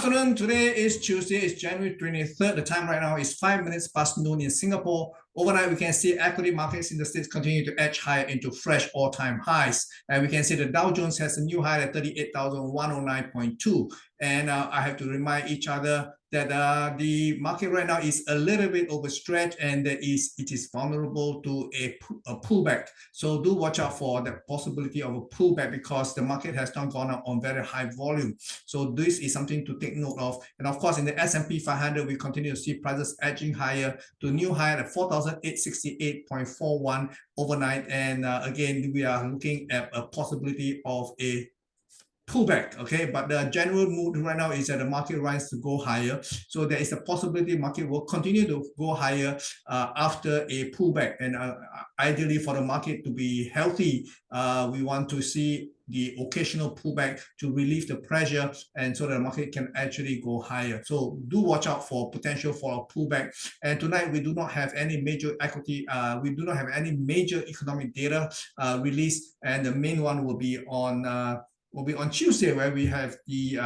afternoon. Today is Tuesday. It's January 23rd. The time right now is 5 minutes past noon in Singapore. Overnight, we can see equity markets in the States continue to edge higher into fresh all-time highs. And we can see the Dow Jones has a new high at 38,109.2. And I have to remind each other that the market right now is a little bit overstretched and it is vulnerable to a pullback. So do watch out for the possibility of a pullback because the market has not gone up on very high volume. So this is something to take note of. And of course, in the S&P 500, we continue to see prices edging higher to new high at 4,868.41 overnight. And again, we are looking at a possibility of a pullback, okay, but the general mood right now is that the market rise to go higher, so there is a possibility market will continue to go higher after a pullback. And ideally for the market to be healthy, we want to see the occasional pullback to relieve the pressure and so that the market can actually go higher. So do watch out for potential for a pullback. And tonight we do not have any major equity, we do not have any major economic data released, and the main one will be on Tuesday, where we have the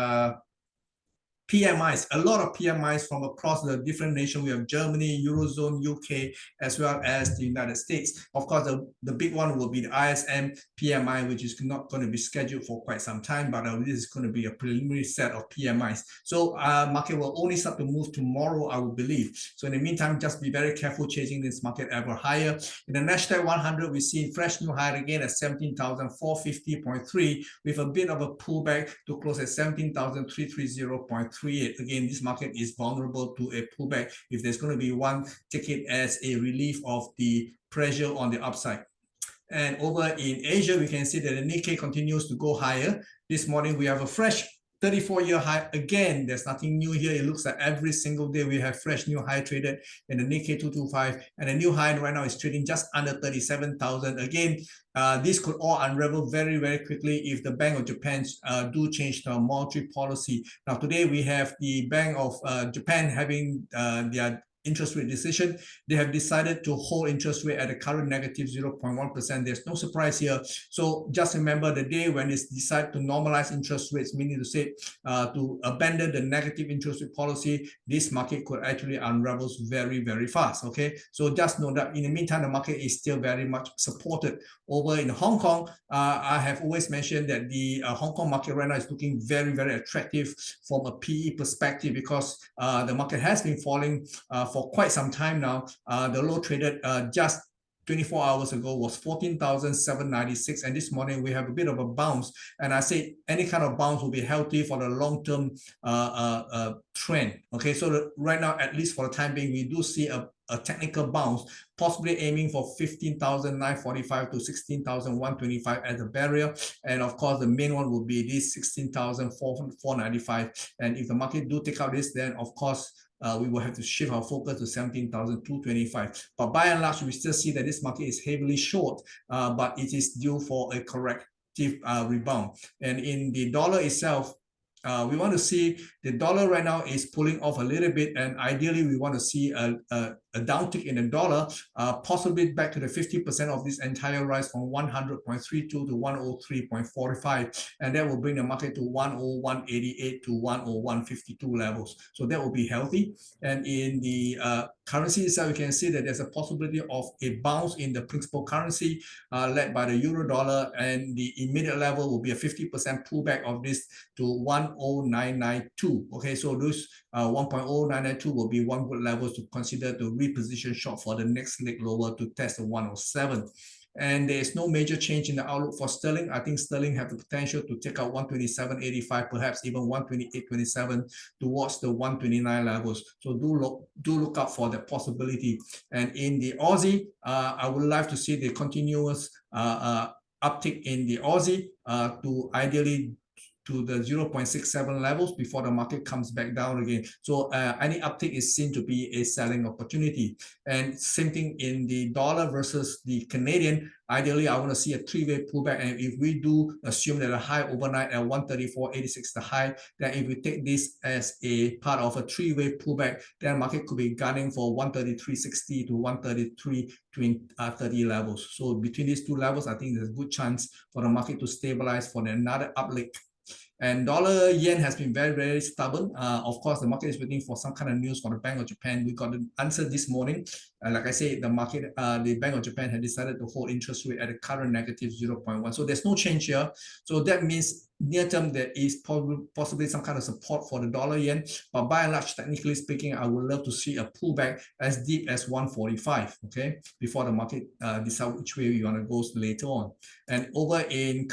PMIs, a lot of PMIs from across the different nations. We have Germany, Eurozone, UK, as well as the United States. Of course, the big one will be the ISM PMI, which is not going to be scheduled for quite some time, but this is going to be a preliminary set of PMIs. So market will only start to move tomorrow, I would believe. So in the meantime, just be very careful chasing this market ever higher. In the Nasdaq 100, we've seen fresh new high again at 17,450.3 with a bit of a pullback to close at 17,330.3. Again, this market is vulnerable to a pullback if there's going to be one, take it as a relief of the pressure on the upside. And over in Asia, we can see that the Nikkei continues to go higher. This morning, we have a fresh 34-year high. Again, there's nothing new here. It looks like every single day we have fresh new high traded in the Nikkei 225, and the new high right now is trading just under 37,000. Again, this could all unravel very, very quickly if the Bank of Japan do change the monetary policy. Now, today we have the Bank of Japan having their interest rate decision. They have decided to hold interest rate at a current negative 0.1%. There's no surprise here. So just remember the day when they decide to normalize interest rates, meaning to say to abandon the negative interest rate policy, this market could actually unravel very, very fast. Okay, so just know that in the meantime, the market is still very much supported. Over in Hong Kong, I have always mentioned that the Hong Kong market right now is looking very, very attractive from a PE perspective because the market has been falling for quite some time now. The low traded just 24 hours ago was 14,796, and this morning we have a bit of a bounce, and I say any kind of bounce will be healthy for the long-term trend. Okay, so right now, at least for the time being, we do see a technical bounce, possibly aiming for 15,945 to 16,125 as a barrier. And of course, the main one will be this 16,495. And if the market do take out this, then of course, we will have to shift our focus to 17,225. But by and large, we still see that this market is heavily short, but it is due for a corrective rebound. And in the dollar itself, we want to see the dollar right now is pulling off a little bit, and ideally we want to see a downtick in the dollar, possibly back to the 50% of this entire rise from 100.32 to 103.45, and that will bring the market to 101.88 to 101.52 levels. So that will be healthy. And in the currency itself, we can see that there's a possibility of a bounce in the principal currency led by the euro dollar, and the immediate level will be a 50% pullback of this to 10992. Okay, so this 1.0992 will be one good level to consider to reposition short for the next leg lower to test the 107. And there's no major change in the outlook for sterling. I think sterling have the potential to take out 127.85, perhaps even 128.27 towards the 129 levels. So do look out for that possibility. And in the Aussie, I would like to see the continuous uptick in the Aussie to ideally to the 0.67 levels before the market comes back down again. So any uptick is seen to be a selling opportunity. And same thing in the dollar versus the Canadian. Ideally, I want to see a three-way pullback. And if we do assume that a high overnight at 134.86 the high, then if we take this as a part of a three-way pullback, then market could be gunning for 133.60 to 133.30 levels. So between these two levels, I think there's a good chance for the market to stabilize for another uplift. And dollar yen has been very, very stubborn. Of course, the market is waiting for some kind of news from the Bank of Japan. We got the answer this morning. Like I said, the Bank of Japan had decided to hold interest rate at the current negative 0.1. So there's no change here. So that means near term there is possibly some kind of support for the dollar yen. But by and large, technically speaking, I would love to see a pullback as deep as 145. Okay, before the market decide which way we want to go later on. And over in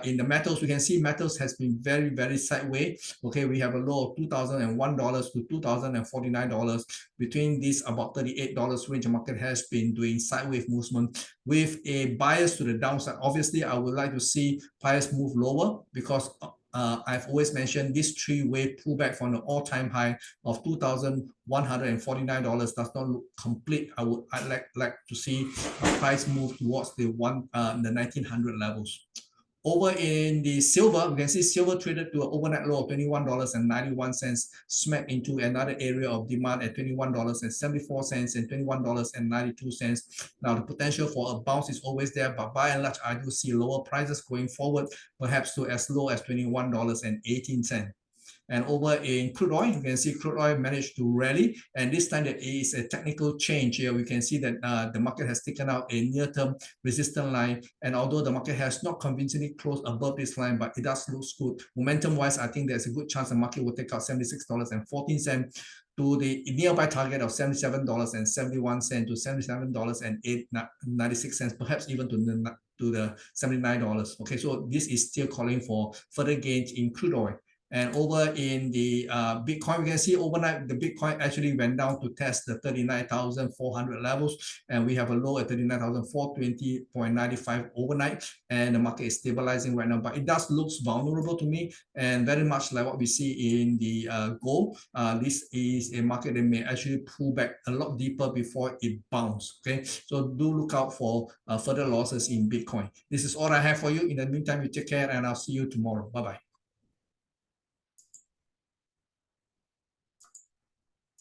in the metals, we can see metals has been very, very sideways. Okay, we have a low of $2,001 to $2,049. Between this about $38 range, the market has been doing sideways movement with a bias to the downside. Obviously, I would like to see price move lower because I've always mentioned this three-way pullback from the all-time high of $2,149 does not look complete. I'd like to see a price move towards the 1900 levels. Over in the silver, we can see silver traded to an overnight low of $21.91, smack into another area of demand at $21.74 and $21.92. Now, the potential for a bounce is always there, but by and large, I do see lower prices going forward, perhaps to as low as $21.18. And over in crude oil, you can see crude oil managed to rally. And this time there is a technical change here. We can see that the market has taken out a near-term resistance line. And although the market has not convincingly closed above this line, but it does look good. Momentum-wise, I think there's a good chance the market will take out $76.14 to the nearby target of $77.71 to $77.96, perhaps even to the $79. Okay, so this is still calling for further gains in crude oil. And over in the Bitcoin, we can see overnight, the Bitcoin actually went down to test the 39,400 levels. And we have a low at 39,420.95 overnight. And the market is stabilizing right now. But it does look vulnerable to me. And very much like what we see in the gold, this is a market that may actually pull back a lot deeper before it bounces. Okay, so do look out for further losses in Bitcoin. This is all I have for you. In the meantime, you take care and I'll see you tomorrow. Bye-bye.